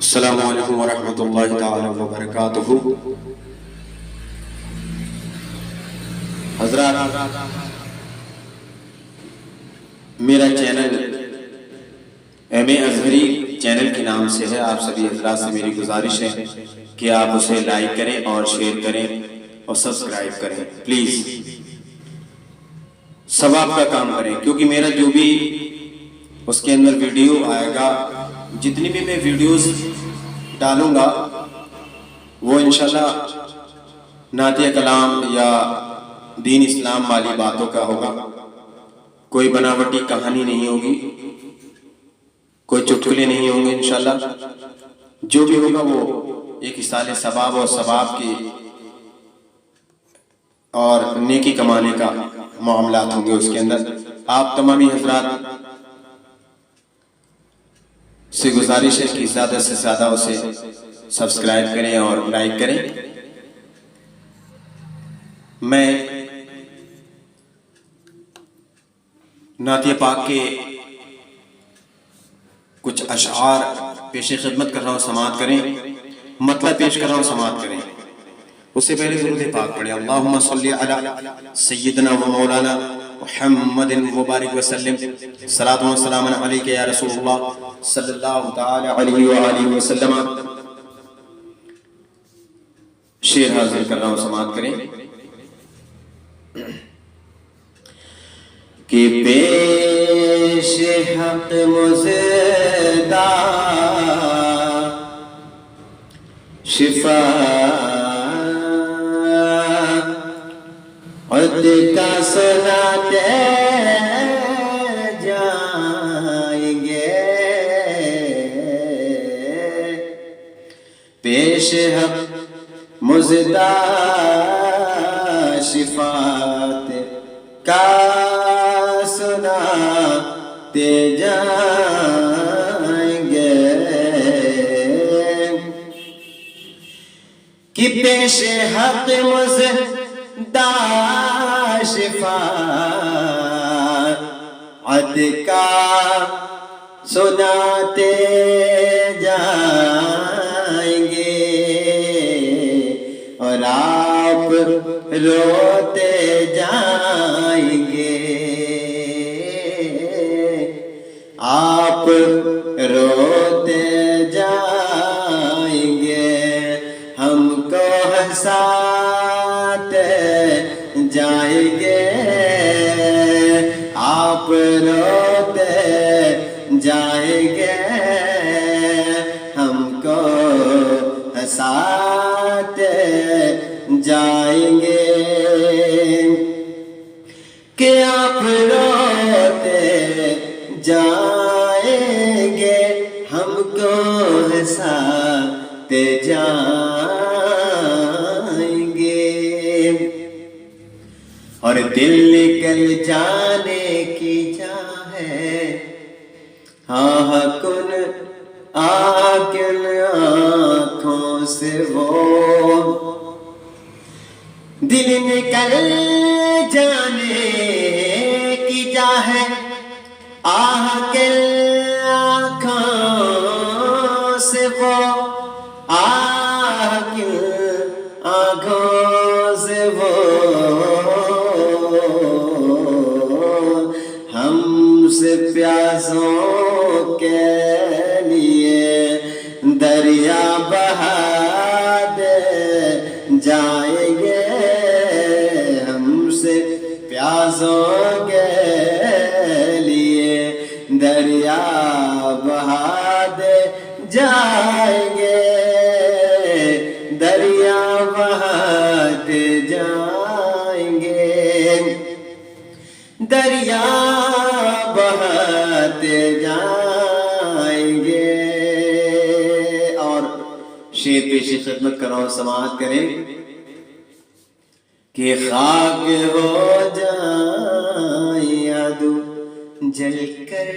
السلام علیکم ورحمۃ اللہ تعالی وبرکاتہ۔ حضرات، میرا چینل ایم اے اظہری چینل کے نام سے ہے۔ آپ سبھی حضرات سے میری گزارش ہے کہ آپ اسے لائک کریں اور شیئر کریں اور سبسکرائب کریں، پلیز ثواب کا کام کریں، کیونکہ میرا جو بھی اس کے اندر ویڈیو آئے گا، جتنی بھی میں ویڈیوز ڈالوں گا وہ انشاءاللہ نعتیہ کلام یا دین اسلام والی باتوں کا ہوگا، کوئی بناوٹی کہانی نہیں ہوگی، کوئی چٹکلے نہیں ہوں گے۔ انشاءاللہ جو بھی ہوگا وہ ایک اصالِ ثواب اور ثواب کی اور نیکی کمانے کا معاملات ہوں گے اس کے اندر۔ آپ تمامی حضرات سے گزارش ہے کہ زیادہ سے زیادہ اسے سبسکرائب کریں اور لائک کریں۔ میں نعتیہ پاک کے کچھ اشعار پیش خدمت کر رہا ہوں، سماعت کریں، مطلب پیش کر رہا ہوں، سماعت کریں۔ اس سے پہلے درود پاک پڑھیں۔ اللہم صلی علی سیدنا و مولانا محمد مبارک وسلم، صلاۃ و سلام علیک یا رسول اللہ صلی اللہ تعالی علیہ وآلہ وسلم۔ شعر حاضر کر رہا ہوں، سماعت کریں کہ پیش حق مزدہ شفاعت کا سناتے جائیں گے، پیش حق مزدہ شفاعت کا سناتے جائیں گے کہ پیش حق مزدہ شفاعت کا سناتے جائیں گے، اور آپ روتے جائیں گے، آپ روتے جائیں گے، ہم کو ہنساتے جائیں گے، آپ روتے جائیں گے، ہم کو ہنساتے جائیں گے، کہ آپ روتے جائیں گے، ہم کو ہنساتے جائیں گے، اور دل نکل جانے کی جا ہے، ہاں کن آکل آنکھوں سے وہ دل نکل جانے کی جا ہے، آہ کے آنکھوں سے وہ، آہ کے آنکھوں سے وہ ہم سے پیاسوں کے لیے دریا بہا دے جائیں گے، ہم سے پیاسوں کے لیے دریا بہا دے جائیں گے، دریا بہاتے جائیں گے، دریا بہاتے جائیں گے۔ اور شعر پیش خدمت کر رہا ہوں، سماعت کریں کہ خاک ہو جائیں عدو جل کر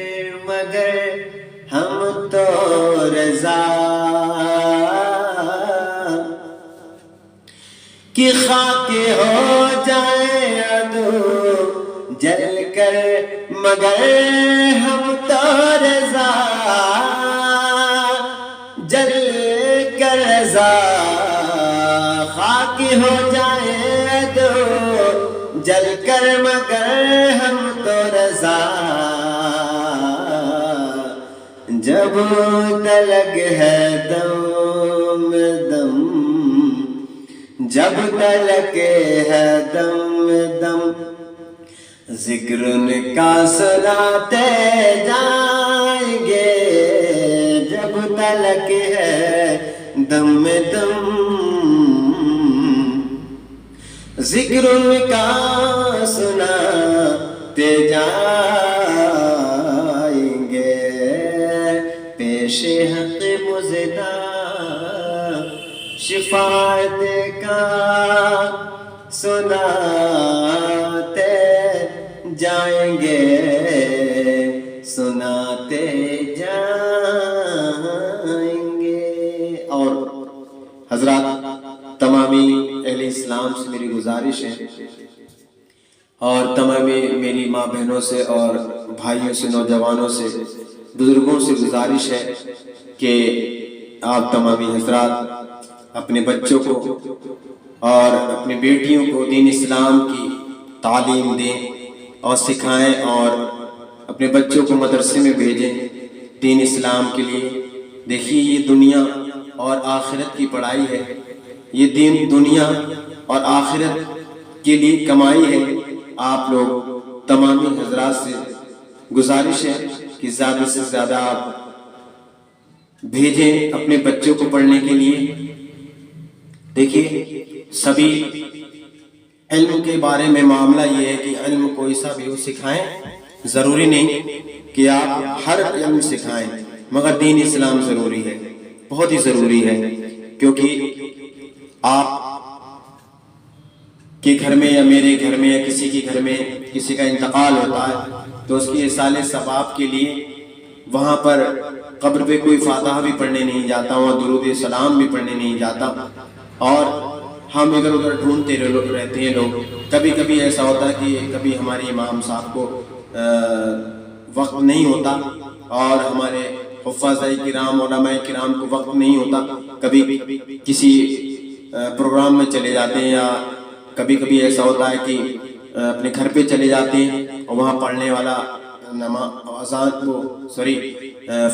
مگر ہم تو رضا، کہ خاک ہو جائیں عدو جل کر مگر ہم تو رضا، جل ہو جائے تو جل کر مگر ہم تو رضا، جب تلک ہے دم دم، جب تلک ہے دم دم، ذکر ان کا سناتے جائیں گے، جب تلک ہے دم دم، ذکر ان کا سناتے جائیں گے، پیش حق مزدہ شفاعت کا سناتے جائیں گے، سناتے جائیں گے۔ اور حضرات تمامی اہل اسلام سے میری گزارش ہے، اور تمامی میری ماں بہنوں سے اور بھائیوں سے، نوجوانوں سے، بزرگوں سے گزارش ہے کہ آپ تمامی حضرات اپنے بچوں کو اور اپنی بیٹیوں کو دین اسلام کی تعلیم دیں اور سکھائیں، اور اپنے بچوں کو مدرسے میں بھیجیں دین اسلام کے لیے۔ دیکھیے یہ دنیا اور آخرت کی پڑھائی ہے، یہ دین دنیا اور آخرت کے لیے کمائی ہے۔ آپ لوگ تمامی حضرات سے گزارش ہے کہ زیادہ سے زیادہ آپ بھیجیں اپنے بچوں کو پڑھنے کے لیے۔ دیکھیے سبھی علم کے بارے میں معاملہ یہ ہے کہ علم کوئی سا بھی ہو سکھائیں، ضروری نہیں کہ آپ ہر علم سکھائیں، مگر دین اسلام ضروری ہے، بہت ہی ضروری ہے، کیونکہ آپ کے گھر میں یا میرے گھر میں یا کسی کے گھر میں کسی کا انتقال ہوتا ہے تو اس کی ایصال ثواب کے لیے وہاں پر قبر پہ کوئی فاتحہ بھی پڑھنے نہیں جاتا، وہاں درود سلام بھی پڑھنے نہیں جاتا، اور ہم ادھر ادھر ڈھونڈتے رہتے ہیں لوگ۔ کبھی کبھی ایسا ہوتا ہے کہ کبھی ہمارے امام صاحب کو وقت نہیں ہوتا، اور ہمارے حفاظ کرام علماء کرام کو وقت نہیں ہوتا، کبھی کسی پروگرام میں چلے جاتے ہیں، یا کبھی کبھی ایسا ہوتا ہے کہ اپنے گھر پہ چلے جاتے ہیں اور وہاں پڑھنے والا اذان کو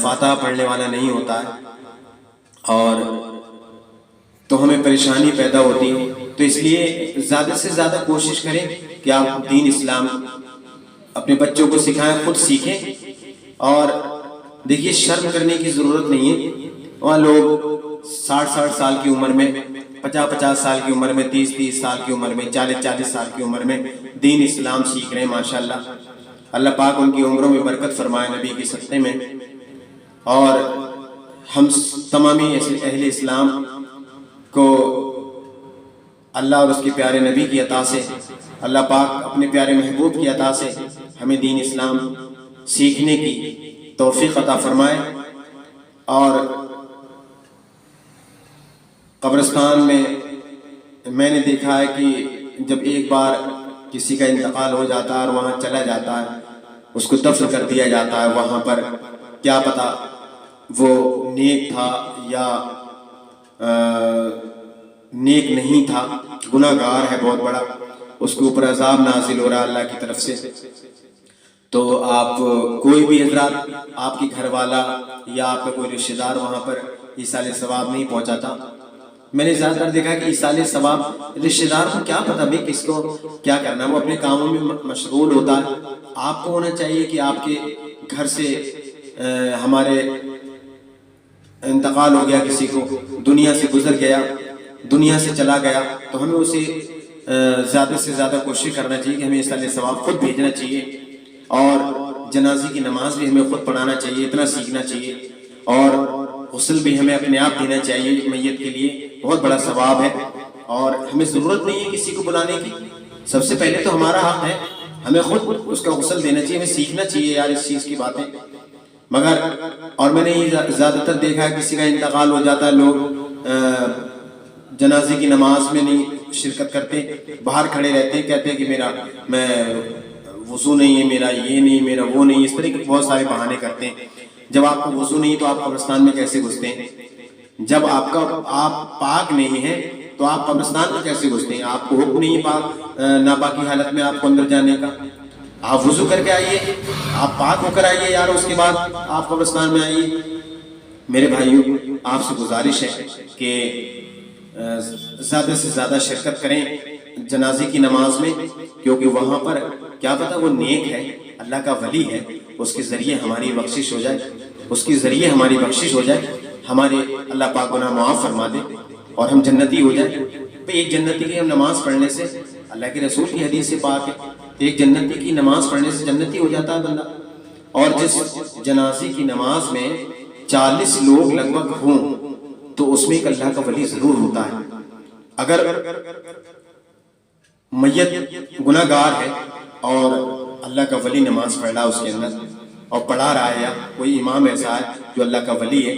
فاتحہ پڑھنے والا نہیں ہوتا ہے، اور تو ہمیں پریشانی پیدا ہوتی ہے۔ تو اس لیے زیادہ سے زیادہ کوشش کریں کہ آپ دین اسلام اپنے بچوں کو سکھائیں، خود سیکھیں، اور دیکھیے شرم کرنے کی ضرورت نہیں ہے۔ وہاں لوگ 60 سال کی عمر میں، 50 سال کی عمر میں، 30 سال کی عمر میں، 40 سال کی عمر میں دین اسلام سیکھ رہے ہیں، ماشاءاللہ۔ اللہ پاک ان کی عمروں میں برکت فرمائے نبی کے صدقے میں، اور ہم تمامی اہل اسلام کو اللہ اور اس کے پیارے نبی کی عطا سے، اللہ پاک اپنے پیارے محبوب کی عطا سے ہمیں دین اسلام سیکھنے کی توفیق عطا فرمائے۔ اور قبرستان میں نے دیکھا ہے کہ جب ایک بار کسی کا انتقال ہو جاتا ہے اور وہاں چلا جاتا ہے، اس کو دفن کر دیا جاتا ہے، وہاں پر کیا پتا وہ نیک تھا یا نیک نہیں تھا، گناہ گار ہے بہت بڑا، اس کے اوپر عذاب نازل ہو رہا ہے اللہ کی طرف سے۔ تو آپ کوئی بھی حضرات، آپ کی گھر والا یا آپ کا کوئی رشتہ دار وہاں پر ایصال ثواب نہیں پہنچاتا۔ میں نے زیادہ تر دیکھا کہ ایصال ثواب رشتہ دار کو کیا پتا بھی کس کو کیا کرنا ہے، وہ اپنے کاموں میں مشغول ہوتا ہے۔ آپ کو ہونا چاہیے کہ آپ کے گھر سے ہمارے انتقال ہو گیا، کسی کو دنیا سے گزر گیا، دنیا سے چلا گیا، تو ہمیں اسے زیادہ سے زیادہ کوشش کرنا چاہیے کہ ہمیں ایصال ثواب خود بھیجنا چاہیے، اور جنازے کی نماز بھی ہمیں خود پڑھانا چاہیے، اتنا سیکھنا چاہیے، اور غسل بھی ہمیں اپنے آپ دینا چاہیے میت کے لیے، بہت بڑا ثواب ہے، اور ہمیں ضرورت نہیں ہے کسی کو بلانے کی۔ سب سے پہلے تو ہمارا حق ہے، ہمیں خود اس کا غسل دینا چاہیے، ہمیں سیکھنا چاہیے یار اس چیز کی باتیں۔ مگر اور میں نے یہ زیادہ تر دیکھا ہے کسی کا انتقال ہو جاتا ہے، لوگ جنازے کی نماز میں نہیں شرکت کرتے، باہر کھڑے رہتے ہیں، کہتے ہیں کہ میں وضو نہیں ہے، میرا یہ نہیں، میرا وہ نہیں، اس طرح کے بہت سارے بہانے کرتے ہیں۔ جب آپ کو وضو نہیں تو آپ قبرستان میں کیسے گھستے ہیں؟ جب آپ پاک نہیں ہے تو آپ قبرستان میں کیسے گھستے ہیں؟ آپ کو حکم نہیں ہے ناپاکی حالت میں آپ کو اندر جانے کا؟ آپ وضو کر کے آئیے، آپ پاک ہو کر آئیے یار، اس کے بعد آپ قبرستان میں آئیے۔ میرے بھائیوں، آپ سے گزارش ہے کہ زیادہ سے زیادہ شرکت کریں جنازے کی نماز میں، کیونکہ وہاں پر کیا پتہ وہ نیک ہے، اللہ کا ولی ہے، اس کے ذریعے ہماری بخشش ہو جائے، اس کے ذریعے ہماری بخشش ہو جائے، ہمارے اللہ پاک گناہ معاف فرما دے اور ہم جنتی ہو جائیں۔ ایک جنتی کی ہم نماز پڑھنے سے، اللہ کے رسول کی حدیث سے پاک ہے، ایک جنتی کی نماز پڑھنے سے جنتی ہو جاتا ہے بندہ۔ اور جس جنازے کی نماز میں 40 لوگ لگ بھگ ہوں تو اس میں ایک اللہ کا ولی ضرور ہوتا ہے۔ اگر میت گناہ گار ہے اور اللہ کا ولی نماز پڑھ رہا ہے اس کے اندر اور پڑھا رہا ہے، یا کوئی امام ایسا ہے جو اللہ کا ولی ہے،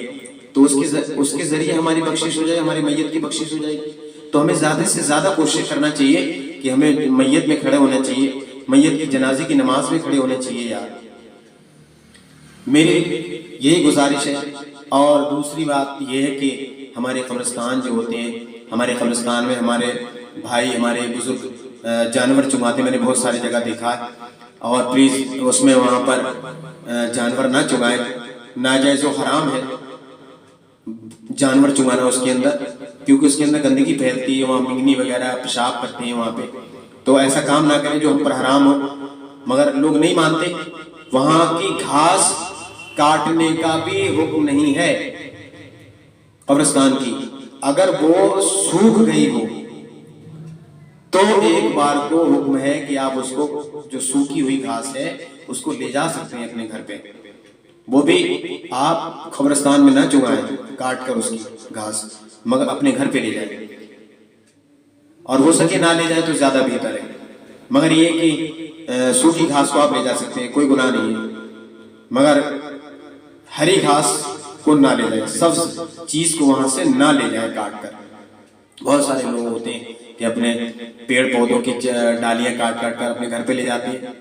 تو اس کے ذریعے ہماری بخشش ہو جائے، ہماری میت کی بخشش ہو جائے گی۔ تو ہمیں زیادہ سے زیادہ کوشش کرنا چاہیے کہ ہمیں میت میں کھڑے ہونا چاہیے، میت کی جنازے کی نماز میں کھڑے ہونا چاہیے یار۔ میری یہی گزارش ہے۔ اور دوسری بات یہ ہے کہ ہمارے قبرستان جو ہوتے ہیں، ہمارے قبرستان میں ہمارے بھائی، ہمارے بزرگ جانور چماتے، میں نے بہت ساری جگہ دیکھا ہے، اور پلیز اس میں وہاں پر جانور نہ چمائیں، ناجائز و حرام ہے جانور چمانا اس کے اندر، کیونکہ اس کے اندر گندگی پھیلتی ہے، وہاں منگنی وغیرہ پیشاب کرتے ہیں وہاں پہ، تو ایسا کام نہ کریں جو ہم پر حرام ہو۔ مگر لوگ نہیں مانتے، وہاں کی گھاس کاٹنے کا بھی حکم نہیں ہے قبرستان کی، اگر وہ سوکھ گئی ہو تو ایک بار کو حکم ہے کہ آپ اس کو، جو سوکھی ہوئی گھاس ہے، اس کو لے جا سکتے ہیں اپنے گھر پہ، وہ بھی آپ قبرستان میں نہ چگائیں کاٹ کر اس کی گھاس، مگر اپنے گھر پہ لے جائیں، اور ہو سکے نہ لے جائیں تو زیادہ بہتر ہے۔ مگر یہ کہ سوکھی گھاس کو آپ لے جا سکتے ہیں، کوئی گناہ نہیں ہے، مگر ہری گھاس کو نہ لے جائیں، سب چیز کو وہاں سے نہ لے جائیں کاٹ کر۔ بہت سارے لوگ ہوتے ہیں کہ اپنے پیڑ پودوں کی ڈالیاں کاٹ کاٹ کر اپنے گھر پہ لے جاتے ہیں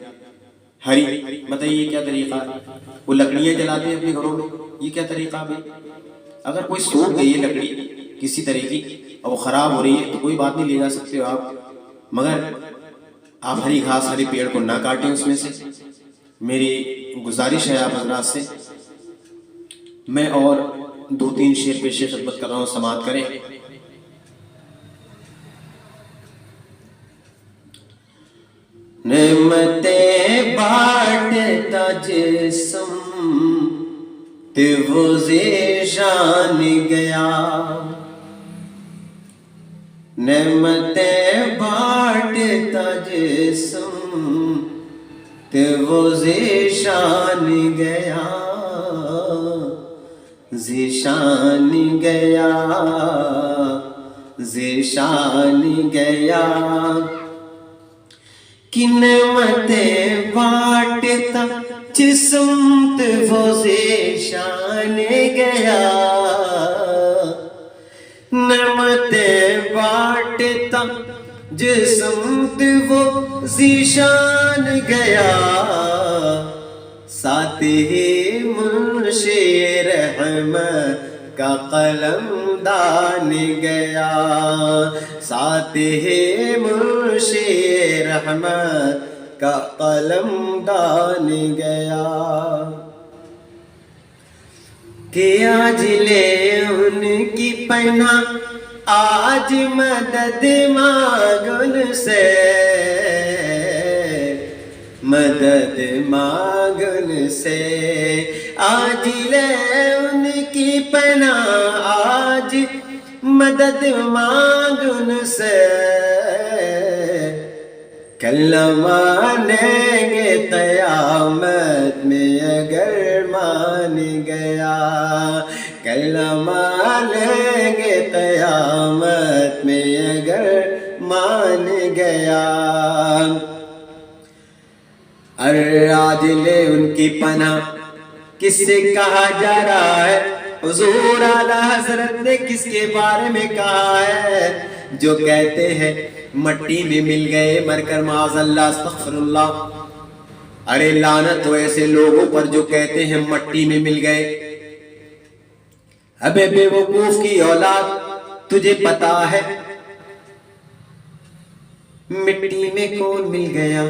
ہری، بتائیے یہ کیا طریقہ ہے؟ وہ لکڑیاں جلاتے ہیں اپنے گھروں میں، یہ کیا طریقہ ہے؟ اگر کوئی سوکھ گئی ہے لکڑی کسی طرح کی اور وہ خراب ہو رہی ہے تو کوئی بات نہیں، لے جا سکتے ہو آپ، مگر آپ ہری گھاس، ہری پیڑ کو نہ کاٹیں اس میں سے۔ میری گزارش ہے آپ حضرات سے، میں اور 2-3 شعر پیش خدمت کر رہا ہوں، سماعت کریں۔ نعمتیں بانٹتا جسم تے وہ ذیشان گیا، نعمتیں بانٹتا جسم تے وہ ذیشان گیا، ذیشان گیا، ذیشان گیا، کہ نعمتیں بانٹتا جسم تے وہ ذیشان گیا، نعمتیں بانٹتا جسم تے وہ ذیشان گیا، ساتھ ہی منشی رحمت کا قلم دان گیا، ساتھ ہی منشی رحمت کا قلم دان گیا، کہ آج لے ان کی پناہ، آج مدد مانگ ان سے، مدد مانگ ان سے، آج لے ان کی پناہ، آج مدد مانگ ان سے، کل مانیں گے قیامت میں اگر مان گیا، کل مانیں گے قیامت میں اگر مان گیا، آج لے ان کی پناہ کس سے کہا جا رہا ہے؟ حضور اعلیٰ حضرت نے کس کے بارے میں کہا ہے؟ جو کہتے ہیں مٹی میں مل گئے مر کر، معاذ اللہ، استغفر اللہ، ارے لعنت ہو ایسے لوگوں پر جو کہتے ہیں مٹی میں مل گئے۔ ابے بے وقوف کی اولاد، تجھے پتا ہے مٹی میں کون مل گیا